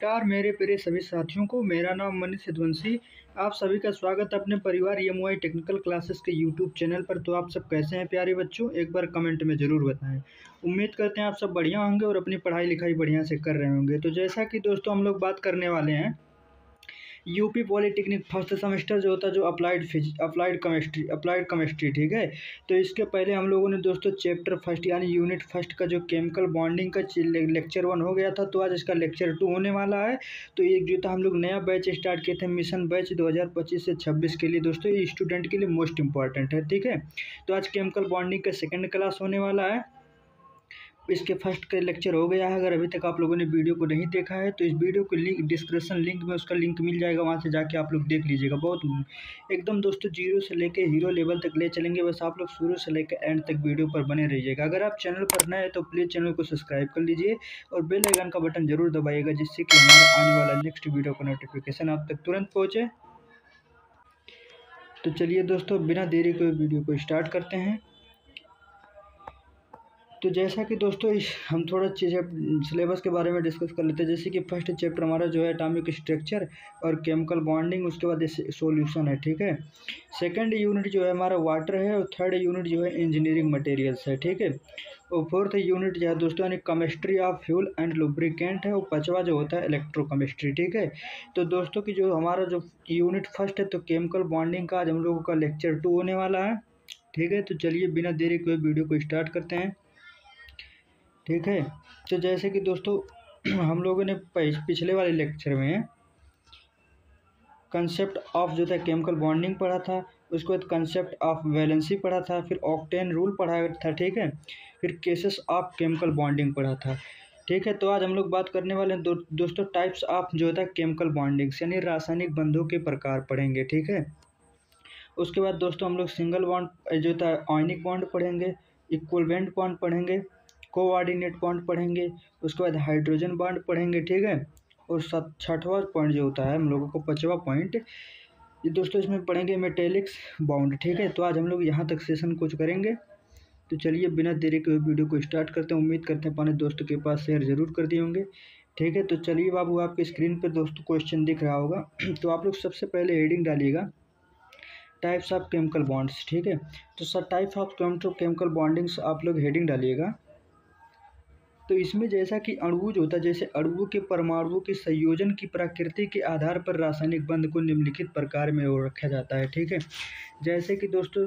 नमस्कार मेरे प्रिय सभी साथियों को। मेरा नाम मनीष यदुवंशी। आप सभी का स्वागत है अपने परिवार एमवाई टेक्निकल क्लासेस के यूट्यूब चैनल पर। तो आप सब कैसे हैं प्यारे बच्चों, एक बार कमेंट में ज़रूर बताएं। उम्मीद करते हैं आप सब बढ़िया होंगे और अपनी पढ़ाई लिखाई बढ़िया से कर रहे होंगे। तो जैसा कि दोस्तों हम लोग बात करने वाले हैं यूपी पॉलिटेक्निक फर्स्ट सेमेस्टर जो होता है, जो अप्लाइड केमिस्ट्री, ठीक है। तो इसके पहले हम लोगों ने दोस्तों चैप्टर फर्स्ट यानी यूनिट फर्स्ट का जो केमिकल बॉन्डिंग का लेक्चर 1 हो गया था, तो आज इसका लेक्चर 2 होने वाला है। तो एक जो था हम लोग नया बैच स्टार्ट किए थे, मिशन बैच 2025 से 26 के लिए। दोस्तों ये स्टूडेंट के लिए मोस्ट इंपॉर्टेंट है, ठीक है। तो आज केमिकल बॉन्डिंग का सेकेंड क्लास होने वाला है। इसके फर्स्ट का लेक्चर हो गया है। अगर अभी तक आप लोगों ने वीडियो को नहीं देखा है तो इस वीडियो को लिंक डिस्क्रिप्शन लिंक में उसका लिंक मिल जाएगा, वहाँ से जाके आप लोग देख लीजिएगा। बहुत एकदम दोस्तों जीरो से लेके हीरो लेवल तक ले चलेंगे, बस आप लोग शुरू से लेकर एंड तक वीडियो पर बने रहिएगा। अगर आप चैनल पर नए हैं तो प्लीज़ चैनल को सब्सक्राइब कर लीजिए और बेल आइकन का बटन जरूर दबाइएगा, जिससे कि हमारा आने वाला नेक्स्ट वीडियो का नोटिफिकेशन आप तक तुरंत पहुँचे। तो चलिए दोस्तों बिना देरी के वीडियो को स्टार्ट करते हैं। तो जैसा कि दोस्तों हम थोड़ा चीज़ें सिलेबस के बारे में डिस्कस कर लेते हैं। जैसे कि फर्स्ट चैप्टर हमारा जो है एटॉमिक स्ट्रक्चर और केमिकल बॉन्डिंग, उसके बाद सॉल्यूशन है, ठीक है। सेकंड यूनिट जो है हमारा वाटर है और थर्ड यूनिट जो है इंजीनियरिंग मटेरियल्स है, ठीक है। और फोर्थ यूनिट जो है दोस्तों यानी chemistry of fuel and lubricant है। और पांचवा जो होता है इलेक्ट्रोकेमिस्ट्री, ठीक है। तो दोस्तों की जो हमारा जो यूनिट फर्स्ट है तो केमिकल बॉन्डिंग का आज हम लोगों का लेक्चर 2 होने वाला है, ठीक है। तो चलिए बिना देरी के वीडियो को स्टार्ट करते हैं, ठीक है। तो जैसे कि दोस्तों हम लोगों ने पिछले वाले लेक्चर में कंसेप्ट ऑफ जो था केमिकल बॉन्डिंग पढ़ा था, उसके बाद कंसेप्ट ऑफ वैलेंसी पढ़ा था, फिर ऑक्टेन रूल पढ़ा था, ठीक है। फिर केसेस ऑफ केमिकल बॉन्डिंग पढ़ा था, ठीक है। तो आज हम लोग बात करने वाले हैं दोस्तों टाइप्स ऑफ जो था केमिकल बॉन्डिंग्स यानी रासायनिक बंधों के प्रकार पढ़ेंगे, ठीक है। उसके बाद दोस्तों हम लोग सिंगल बॉन्ड जो था आयनिक बॉन्ड पढ़ेंगे, इक्विवेलेंट बॉन्ड पढ़ेंगे, कोऑर्डिनेट बॉन्ड पढ़ेंगे, उसके बाद हाइड्रोजन बॉन्ड पढ़ेंगे, ठीक है। और छठवां पॉइंट जो होता है हम लोगों को, पांचवा पॉइंट, ये दोस्तों इसमें पढ़ेंगे मेटेलिक्स बॉन्ड, ठीक है। तो आज हम लोग यहाँ तक सेशन कुछ करेंगे। तो चलिए बिना देरी के वीडियो को स्टार्ट करते हैं। उम्मीद करते हैं अपने दोस्तों के पास शेयर जरूर कर दिए होंगे, ठीक है। तो चलिए बाबू, आपके स्क्रीन पर दोस्तों क्वेश्चन दिख रहा होगा। तो आप लोग सबसे पहले हेडिंग डालिएगा टाइप्स ऑफ केमिकल बॉन्ड्स, ठीक है। तो sir types of chemical bondings आप लोग हेडिंग डालिएगा। तो इसमें जैसा कि अणु जो होता है, जैसे अणुओं के परमाणुओं के संयोजन की प्रकृति के आधार पर रासायनिक बंध को निम्नलिखित प्रकार में रखा जाता है, ठीक है। जैसे कि दोस्तों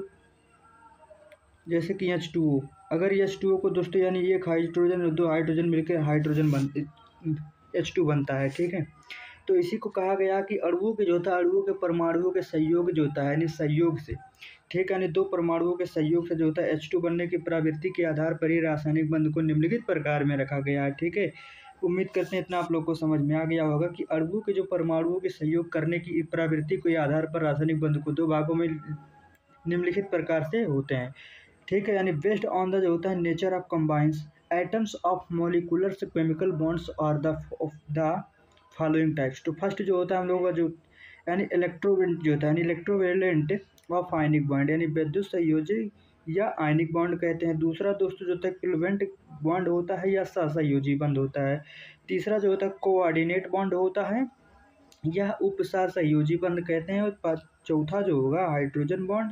जैसे कि H2O, अगर H2O को दोस्तों यानी एक हाइड्रोजन और 2 हाइड्रोजन मिलकर H2 बनता है, ठीक है। तो इसी को कहा गया कि अणुओं के जो होता है अणुओं के परमाणुओं के संयोग जो होता है यानी संयोग से, ठीक है, यानी 2 परमाणुओं के संयोग से जो होता है H2 बनने की प्रवृत्ति के आधार पर ही रासायनिक बंध को निम्नलिखित प्रकार में रखा गया है, ठीक है। उम्मीद करते हैं इतना आप लोग को समझ में आ गया होगा कि अणुओं के जो परमाणुओं के संयोग करने की प्रवृत्ति के आधार पर रासायनिक बंध को 2 भागों में निम्नलिखित प्रकार से होते हैं, ठीक है। यानी बेस्ड ऑन द जो होता है nature of combines atoms of molecular chemical bonds और द फॉलोइंग टाइप्स। तो फर्स्ट जो होता है हम लोगों का जो यानी इलेक्ट्रोवेलेंट जो होता है यानी इलेक्ट्रोवेलेंट ऑफ आयनिक बॉन्ड यानी विद्युत संयोजी या आयनिक बॉन्ड कहते हैं। दूसरा दोस्तों जो होता है कोवेलेंट बॉन्ड होता है या सहसंयोजी बंध होता है। तीसरा जो होता है कोऑर्डिनेट बॉन्ड होता है या उपसहसंयोजी बंध कहते हैं। और चौथा जो होगा हाइड्रोजन बॉन्ड,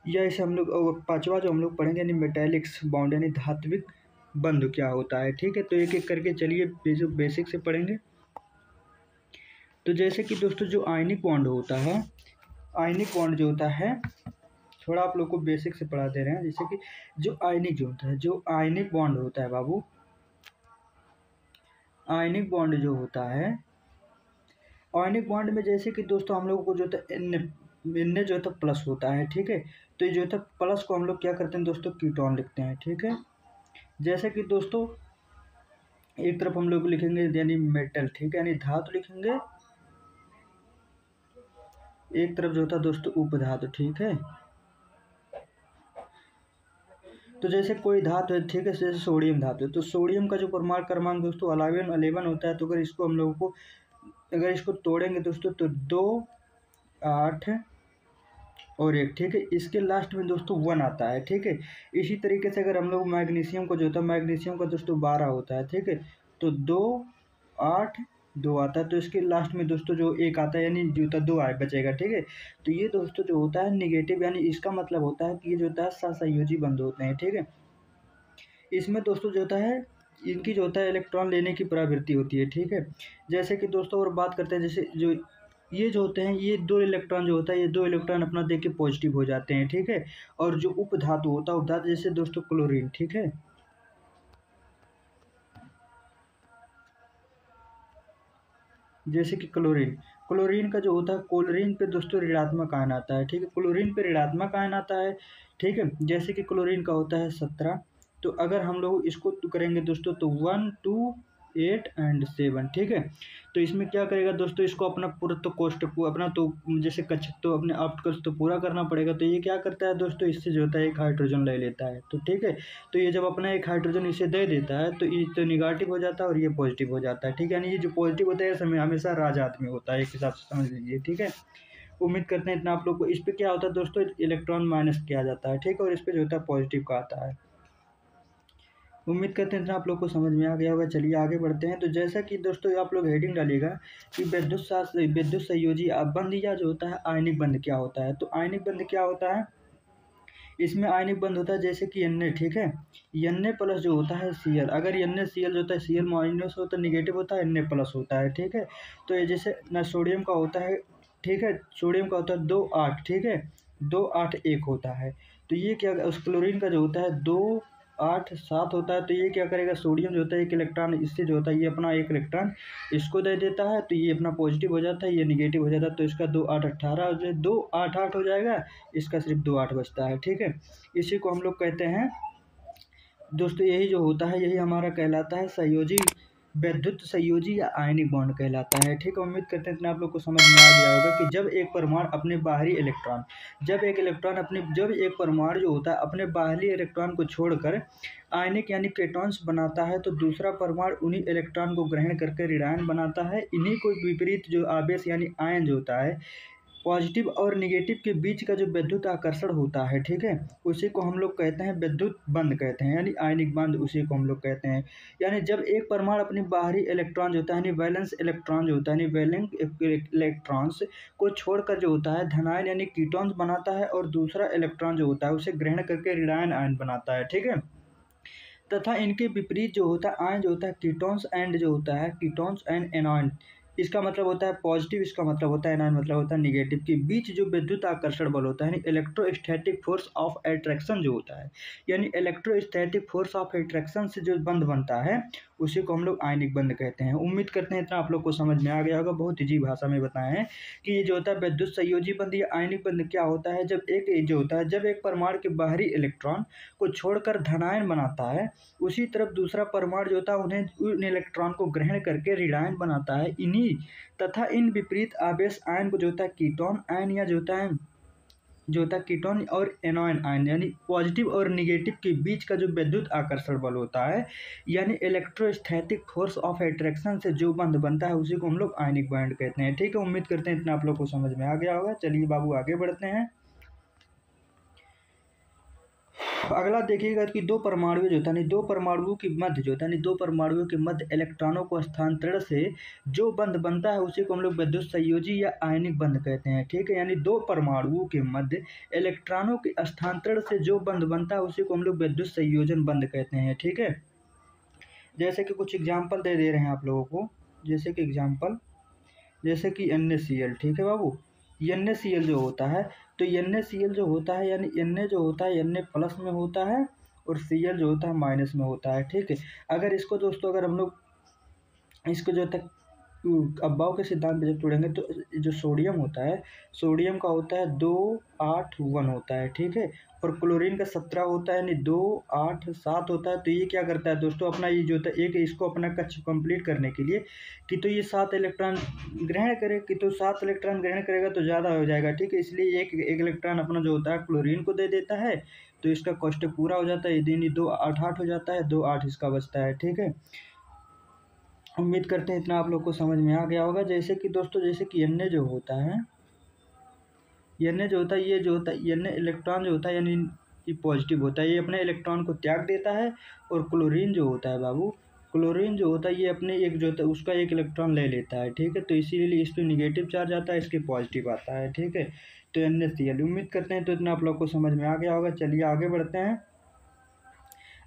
या इसे हम लोग पांचवा जो हम लोग पढ़ेंगे यानी मेटेलिक्स बॉन्ड यानी धात्विक बंध क्या होता है, ठीक है। तो एक एक करके चलिए बेसिक से पढ़ेंगे। तो जैसे कि दोस्तों जो आयनिक बॉन्ड होता है, आयनिक बॉन्ड जो होता है थोड़ा आप लोग को बेसिक से पढ़ा दे रहे हैं। जैसे कि जो आयनिक बॉन्ड होता है बाबू, आयनिक बॉन्ड जो होता है, आयनिक बॉन्ड में जैसे कि दोस्तों हम लोग को जो होता है एन जो होता है प्लस होता है, ठीक है। तो ये जो होता है प्लस को हम लोग क्या करते हैं दोस्तों कीटोन लिखते हैं, ठीक है। जैसे कि दोस्तों एक तरफ हम लोग लिखेंगे यानी मेटल, ठीक है, यानी धातु लिखेंगे। एक तरफ जो होता है दोस्तों उपधातु, ठीक है। तो जैसे कोई धातु है, ठीक है, जैसे सोडियम धातु है, तो सोडियम का जो परमाणु क्रमांक दोस्तों 11 होता है। तो अगर इसको हम लोगों को अगर इसको तोड़ेंगे दोस्तों तो 2, 8 और 1, ठीक है। इसके लास्ट में दोस्तों 1 आता है, ठीक है। इसी तरीके से अगर हम लोग मैग्नीशियम को जो होता है मैग्नीशियम का दोस्तों 12 होता है, ठीक है। तो 2, 8, 2 आता है, तो इसके लास्ट में दोस्तों जो 1 आता है यानी जो होता है 2 बचेगा, ठीक है। तो ये दोस्तों जो होता है नेगेटिव, यानी इसका मतलब होता है कि ये जो होता है सहसंयोजी बंध होते हैं, ठीक है। इसमें दोस्तों जो होता है इनकी जो होता है इलेक्ट्रॉन लेने की प्रवृत्ति होती है, ठीक है। जैसे कि दोस्तों और बात करते हैं, जैसे जो ये जो होते हैं ये 2 इलेक्ट्रॉन जो होता है, ये 2 इलेक्ट्रॉन अपना दे के पॉजिटिव हो जाते हैं, ठीक है। और जो उपधातु होता है, उपधातु जैसे दोस्तों क्लोरीन, ठीक है। जैसे कि क्लोरीन, क्लोरीन का जो होता है क्लोरीन पे दोस्तों ऋणात्मक आयन आता है, ठीक है। क्लोरीन पे ऋणात्मक आयन आता है, ठीक है। जैसे कि क्लोरीन का होता है 17, तो अगर हम लोग इसको तो करेंगे दोस्तों तो 1 2 8 एंड 7, ठीक है। तो इसमें क्या करेगा दोस्तों, इसको अपना पूरा तो कोष्टक को अपना तो जैसे कक्ष तो अपने आप तो पूरा करना पड़ेगा। तो ये क्या करता है दोस्तों, इससे जो होता है एक हाइड्रोजन ले लेता है, तो ठीक है। तो ये जब अपना एक हाइड्रोजन इसे दे देता है तो ये तो निगेटिव हो जाता है और ये पॉजिटिव हो जाता है, ठीक है। यानी ये जो पॉजिटिव होता है समय हमेशा राजात में होता है, एक हिसाब से समझ लीजिए, ठीक है। उम्मीद करते हैं इतना आप लोग को। इस पे क्या होता है दोस्तों, इलेक्ट्रॉन माइनस किया जाता है, ठीक है। और इस पे जो होता है पॉजिटिव का आता है। उम्मीद करते हैं इतना आप लोग को समझ में आ गया होगा। चलिए आगे बढ़ते हैं। तो जैसा कि दोस्तों आप लोग हेडिंग डालिएगा कि विद्युत संयोजी बंध या जो होता है आयनिक बंध क्या होता है। तो आयनिक बंध क्या होता है, इसमें आयनिक बंध होता है जैसे कि Na, ठीक है। Na प्लस जो होता है Cl, अगर NaCl जो होता है Cl माइनस होता है निगेटिव होता है, Na प्लस होता है, ठीक है। तो ये जैसे ना सोडियम का होता है, ठीक है। सोडियम का होता है 2 8, ठीक है। 2 8 1 होता है। तो ये क्या, उस क्लोरीन का जो होता है 2 8 7 होता है। तो ये क्या करेगा, सोडियम जो होता है एक इलेक्ट्रॉन इससे जो होता है ये अपना एक इलेक्ट्रॉन इसको दे देता है, तो ये अपना पॉजिटिव हो जाता है, ये निगेटिव हो जाता है। तो इसका 2 8 18 हो जाए, 2 8 8 हो जाएगा, इसका सिर्फ 2 8 बचता है, ठीक है। इसी को हम लोग कहते हैं दोस्तों, यही जो होता है यही हमारा कहलाता है संयोजी, विद्युत संयोजी या आयनिक बॉन्ड कहलाता है, ठीक है। उम्मीद करते हैं इतना आप लोग को समझ में आ गया होगा कि जब एक परमाणु अपने बाहरी इलेक्ट्रॉन, जब एक परमाणु जो होता है अपने बाहरी इलेक्ट्रॉन को छोड़कर आयनिक यानी केटॉन्स बनाता है, तो दूसरा परमाणु उन्हीं इलेक्ट्रॉन को ग्रहण करके ऋणायन बनाता है। इन्हीं को विपरीत जो आवेश यानी आयन जो होता है, पॉजिटिव और निगेटिव के बीच का जो विद्युत आकर्षण होता है, ठीक है, उसी को हम लोग कहते हैं विद्युत बंध कहते हैं, यानी आयनिक बंध उसी को हम लोग कहते हैं। यानी जब एक परमाणु अपनी बाहरी इलेक्ट्रॉन जो होता है, यानी वैलेंस इलेक्ट्रॉन जो होता है, यानी वैलेंस इलेक्ट्रॉन्स को छोड़कर जो होता है धनायन यानी कीटोन्स बनाता है, और दूसरा इलेक्ट्रॉन जो होता है उसे ग्रहण करके ऋणायन आयन बनाता है, ठीक है। तथा इनके विपरीत जो होता है आयन जो होता है कीटोन्स एंड जो होता है कीटोन्स एंड एनॉन, इसका मतलब होता है पॉजिटिव, इसका मतलब होता है एनॉन मतलब होता है निगेटिव, के बीच जो विद्युत आकर्षण बल होता है यानी इलेक्ट्रोस्टैटिक फोर्स ऑफ अट्रैक्शन जो होता है, यानी इलेक्ट्रोस्टैटिक फोर्स ऑफ अट्रैक्शन से जो बंध बनता है उसी को हम लोग आयनिक बंध कहते हैं। उम्मीद करते हैं इतना आप लोग को समझ में आ गया होगा। बहुत ईजी भाषा में बताए हैं कि ये जो होता है विद्युत संयोजी बंध या आयनिक बंध क्या होता है, जब एक परमाणु के बाहरी इलेक्ट्रॉन को छोड़कर धनायन बनाता है, उसी तरफ दूसरा परमाणु जो होता है उन्हें उन इलेक्ट्रॉन को ग्रहण करके ऋणायन बनाता है। इन्हीं तथा इन विपरीत आवेश आयन को जो होता है कीटोन आयन या जो होता है कीटोन और एनोन आयन, यानी पॉजिटिव और निगेटिव के बीच का जो विद्युत आकर्षण बल होता है, यानी इलेक्ट्रोस्टैटिक फोर्स ऑफ अट्रैक्शन से जो बंध बनता है उसी को हम लोग आयनिक बॉन्ड कहते हैं, ठीक है। उम्मीद करते हैं इतना आप लोग को समझ में आ गया होगा। चलिए बाबू आगे बढ़ते हैं। अगला देखिएगा कि दो परमाणु जो होता है, दो परमाणुओं के मध्य जो होता है, दो परमाणुओं के मध्य इलेक्ट्रॉनों को स्थानांतरण से जो बंध बनता है उसी को हम लोग विद्युत संयोजी या आयनिक बंध कहते हैं, ठीक है। यानी दो परमाणुओं के मध्य इलेक्ट्रॉनों के स्थानांतरण से जो बंध बनता है उसी को हम लोग विद्युत संयोजन बंध कहते हैं, ठीक है। जैसे कि कुछ एग्जाम्पल दे रहे हैं आप लोगों को, जैसे कि एग्जाम्पल जैसे कि NaCl, ठीक है बाबू। NaCl जो होता है, तो NaCl जो होता है यानी Na जो होता है Na प्लस में होता है और Cl जो होता है माइनस में होता है, ठीक है। अगर इसको दोस्तों अगर हम लोग इसको जो तक अब्बाव के सिद्धांत पे जब तोड़ेंगे तो जो सोडियम होता है, सोडियम का होता है 2 8 1 होता है, ठीक है। और क्लोरीन का 17 होता है यानी 2 8 7 होता है। तो ये क्या करता है दोस्तों, अपना ये जो होता है एक इसको अपना कक्ष कंप्लीट करने के लिए कि तो ये 7 इलेक्ट्रॉन ग्रहण करे, कि तो 7 इलेक्ट्रॉन ग्रहण करेगा तो ज़्यादा हो जाएगा, ठीक है। इसलिए एक इलेक्ट्रॉन अपना जो होता है क्लोरीन को दे देता है, तो इसका कोष्टक पूरा हो जाता है, यानी 2 8 8 हो जाता है, 2 8 इसका बचता है, ठीक है। उम्मीद करते हैं इतना आप लोग को समझ में आ गया होगा। जैसे कि दोस्तों जैसे कि Na जो होता है, Na जो होता है ये जो होता है Na इलेक्ट्रॉन जो होता है यानी ये पॉजिटिव होता है, ये अपने इलेक्ट्रॉन को त्याग देता है। और क्लोरीन जो होता है बाबू, क्लोरीन जो होता है ये अपने एक जो होता है उसका एक इलेक्ट्रॉन ले लेता है, ठीक है। तो इसीलिए इस पर निगेटिव चार्ज आता है, इसके पॉजिटिव आता है, ठीक है। तो NaCl उम्मीद करते हैं तो इतना आप लोग को समझ में आ गया होगा। चलिए आगे बढ़ते हैं।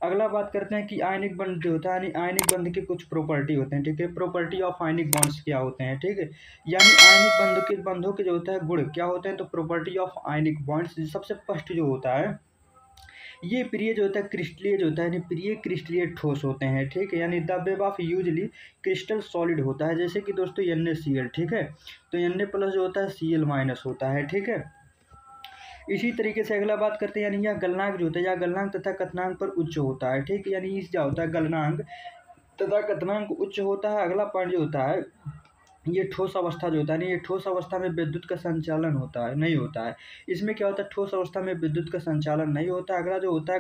अगला बात करते हैं कि आयनिक बंध जो होता है, यानी आयनिक बंध के कुछ प्रॉपर्टी होते हैं, ठीक है। प्रॉपर्टी ऑफ आयनिक बॉन्ड्स क्या होते हैं, ठीक है। यानी आयनिक बंधों के जो होता है गुण क्या होते हैं, तो प्रॉपर्टी ऑफ आयनिक बॉन्ड्स सबसे फर्स्ट जो होता है, ये प्रिय जो होता है क्रिस्टलीय जो होता है, यानी प्रिय क्रिस्टलीय ठोस होते हैं, ठीक है। यानी the web of usually crystal solid होता है, जैसे कि दोस्तों NaCl, ठीक है। तो Na+ जो होता है Cl- होता है, ठीक है। इसी तरीके से अगला बात करते हैं, यानी यह गलनांक जो होता है, या गलनांक तथा कथनांक पर उच्च होता है, ठीक है। यानी इस क्या होता है, गलनांक तथा कथनांक उच्च होता है। अगला पॉइंट जो होता है, ये ठोस अवस्था जो होता है, ये ठोस अवस्था में विद्युत का संचालन होता है नहीं होता है। इसमें क्या होता है, ठोस अवस्था में विद्युत का संचालन नहीं होता है। अगला जो होता है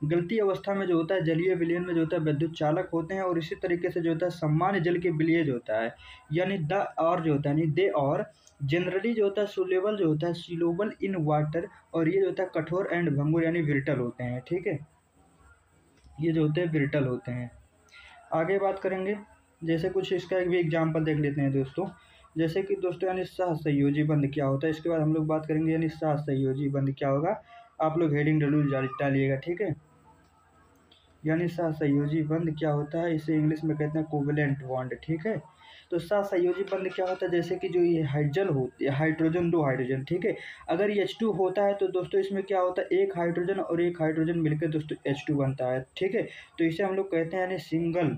गलती अवस्था में जो होता है जलीय विलयन में जो होता है विद्युत चालक होते हैं। और इसी तरीके से जो होता है सामान्य जल के विलय जो होता है, यानी द और जो होता है, यानी दे और जनरली जो होता है सोलेबल जो होता है सिलोबल इन वाटर। और ये जो होता है कठोर एंड भंगुर यानी विरटल होते हैं, ठीक है। ये जो होते हैं विरटल होते हैं। आगे बात करेंगे, जैसे कुछ इसका एक भी एग्जाम्पल देख लेते हैं दोस्तों। जैसे कि दोस्तों यानी सहसंयोजी बंध क्या होता है, इसके बाद हम लोग बात करेंगे यानी सहसंयोजी बंध क्या होगा। आप लोग हेडिंग डालिएगा, ठीक है। यानी सहसंयोजी बंध क्या होता है, इसे इंग्लिश में कहते हैं कोवेलेंट बॉन्ड, ठीक है। तो सहसंयोजी बंध क्या होता है, जैसे कि जो ये हाइड्रोजन होती है, हाइड्रोजन दो हाइड्रोजन, ठीक है। अगर ये H2 होता है तो दोस्तों इसमें क्या होता है, एक हाइड्रोजन और एक हाइड्रोजन मिलकर दोस्तों H2 बनता है, ठीक है। तो इसे हम लोग कहते हैं यानी सिंगल,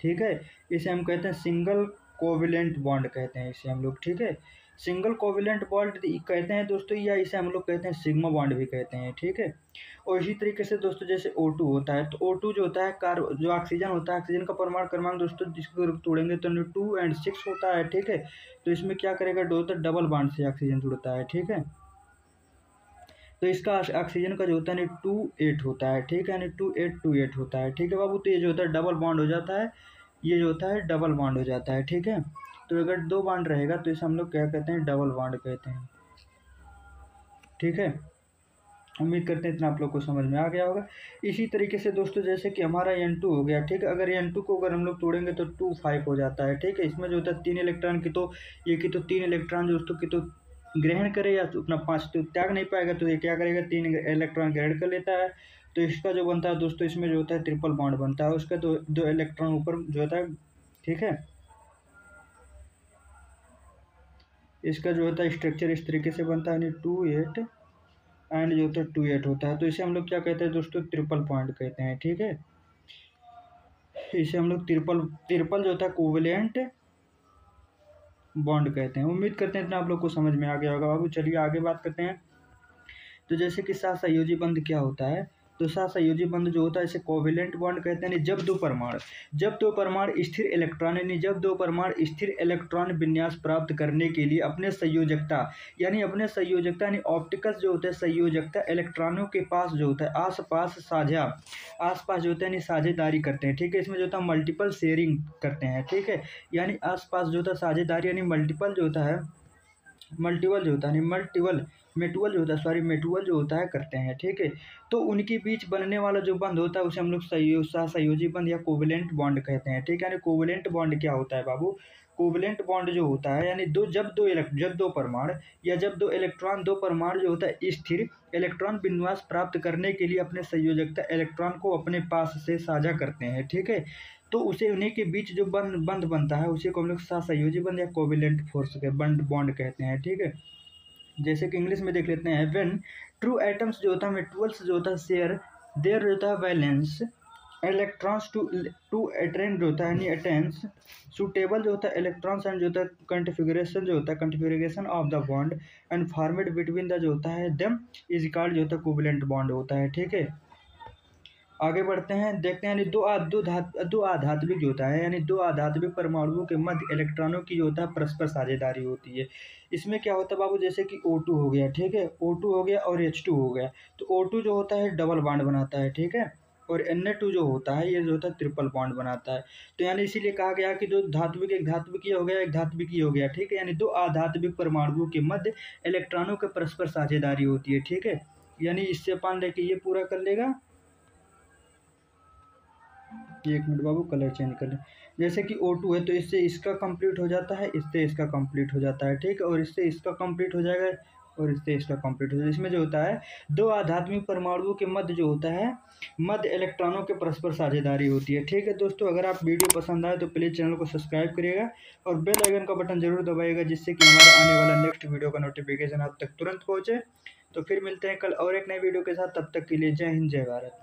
ठीक है। इसे हम कहते हैं सिंगल कोवेलेंट बॉन्ड कहते हैं इसे हम लोग, ठीक है। सिंगल कोवेलेंट बॉन्ड कहते हैं दोस्तों, या इसे हम लोग कहते हैं सिग्मा बॉन्ड भी कहते हैं, ठीक है। और इसी तरीके से दोस्तों जैसे O2 होता है, तो O2 जो होता है जो ऑक्सीजन होता है, ऑक्सीजन का परमाणु क्रमांक दोस्तों जिसको तोड़ेंगे तो 2 और 6 होता है, ठीक है। तो इसमें क्या करेगा, डबल बॉन्ड से ऑक्सीजन जुड़ता है, ठीक है। तो इसका ऑक्सीजन का जो होता है यानी 2 8 होता है, ठीक है। यानी 2 8 होता है, ठीक है बाबू। तो ये जो होता है डबल बॉन्ड हो जाता है, ये जो होता है डबल बॉन्ड हो जाता है, ठीक है। तो अगर 2 बॉन्ड रहेगा तो इसे हम लोग क्या कहते हैं, डबल बॉन्ड कहते हैं, ठीक है। उम्मीद करते हैं इतना आप लोग को समझ में आ गया होगा। इसी तरीके से दोस्तों जैसे कि हमारा N2 हो गया, ठीक है। अगर N2 को अगर हम लोग तोड़ेंगे तो 2 5 हो जाता है, ठीक है। इसमें जो होता है 3 इलेक्ट्रॉन की तो ये की तो 3 इलेक्ट्रॉन दोस्तों की तो ग्रहण करे या तो अपना 5 तो त्याग नहीं पाएगा, तो ये क्या करेगा, 3 इलेक्ट्रॉन ग्रहण कर लेता है। तो इसका जो बनता है दोस्तों, इसमें जो होता है ट्रिपल बॉन्ड बनता है, उसका दो इलेक्ट्रॉन ऊपर जो होता है, ठीक है। इसका जो होता है स्ट्रक्चर इस तरीके से बनता है, यानी 2 8 एंड जो होता है 2 8 होता है। तो इसे हम लोग क्या कहते हैं दोस्तों, ट्रिपल बॉन्ड कहते हैं, ठीक है। इसे हम लोग ट्रिपल ट्रिपल जो होता है कोवेलेंट बॉन्ड कहते हैं। उम्मीद करते हैं इतना आप लोग को समझ में आ गया होगा बाबू। चलिए आगे बात करते हैं। तो जैसे कि सहसंयोजी बंध क्या होता है, तो सहसंयोजी बंध जो होता है इसे कोवेलेंट बॉन्ड कहते हैं। जब दो परमाणु स्थिर इलेक्ट्रॉन स्थिर इलेक्ट्रॉन विन्यास प्राप्त करने के लिए अपने संयोजकता यानी ऑप्टिकल जो होता है संयोजकता इलेक्ट्रॉनों के पास जो होता है आसपास जो होता है यानी साझेदारी करते हैं, ठीक है। इसमें जो होता है मल्टीपल शेयरिंग करते हैं, ठीक है। यानी आसपास जो होता है साझेदारी यानी मल्टीपल जो होता है मल्टीपल जो होता है मेटुअल जो होता है करते हैं, ठीक है। तो उनके बीच बनने वाला जो बंध होता है उसे हम लोग सहसंयोजी बंध या कोवेलेंट बॉन्ड कहते हैं, ठीक है। यानी कोवेलेंट बॉन्ड क्या होता है बाबू, कोवेलेंट बॉन्ड जो होता है यानी जब दो परमाणु या जब दो परमाणु जो होता है स्थिर इलेक्ट्रॉन विन्यास प्राप्त करने के लिए अपने संयोजकता इलेक्ट्रॉन को अपने पास से साझा करते हैं, ठीक है। तो उसे उन्हीं के बीच जो बंध बनता है उसी को हम लोग सहसंयोजी बंध या कोवेलेंट फोर्स के बॉन्ड कहते हैं, ठीक है। जैसे कि इंग्लिश में देख लेते हैं, व्हेन ट्रू एटम्स जो होता है मेटल्स जो होता है शेयर देयर जो होता है वैलेंस इलेक्ट्रॉन्स टू अटेन जो होता है यानी अटेंस सुटेबल जो होता है इलेक्ट्रॉन्स एंड जो होता है configuration of the bond and formed between the जो होता है देम इज कॉल्ड जो होता है कोवेलेंट बॉन्ड होता है, ठीक है। आगे बढ़ते हैं, देखते हैं यानी दो आधात्मिक जो होता है यानी दो आधात्मिक परमाणुओं के मध्य इलेक्ट्रॉनों की जो होता है परस्पर साझेदारी होती है। इसमें क्या होता है बाबू, जैसे कि O2 हो गया, ठीक है। O2 हो गया और H2 हो गया। तो O2 जो होता है डबल बॉन्ड बनाता है, ठीक है। और Na2 जो होता है ये जो होता है ट्रिपल बॉन्ड बनाता है। तो यानी इसीलिए कहा गया कि दो धात्विक एक धात्विक हो गया, एक धात्विक हो गया, ठीक है। यानी दो आधात्मिक परमाणुओं के मध्य इलेक्ट्रॉनों के परस्पर साझेदारी होती है, ठीक है। यानी इससे अपन लेके ये पूरा कर लेगा एक मिनट बाबू, कलर चेंज कर लें। जैसे कि O2 है तो इससे इसका कंप्लीट हो जाता है, इससे इसका कंप्लीट हो जाता है, ठीक है, और इससे इसका कंप्लीट हो जाएगा और इससे इसका कंप्लीट हो जाएगा। इसमें जो होता है दो आध्यात्मिक परमाणुओं के मध्य जो होता है मध्य इलेक्ट्रॉनों के परस्पर साझेदारी होती है। ठीक है दोस्तों, अगर आप वीडियो पसंद आए तो प्लीज़ चैनल को सब्सक्राइब करिएगा और बेल आइकन का बटन जरूर दबाइएगा, जिससे कि हमारा आने वाला नेक्स्ट वीडियो का नोटिफिकेशन आप तक तुरंत पहुँचे। तो फिर मिलते हैं कल और एक नए वीडियो के साथ, तब तक के लिए जय हिंद जय भारत।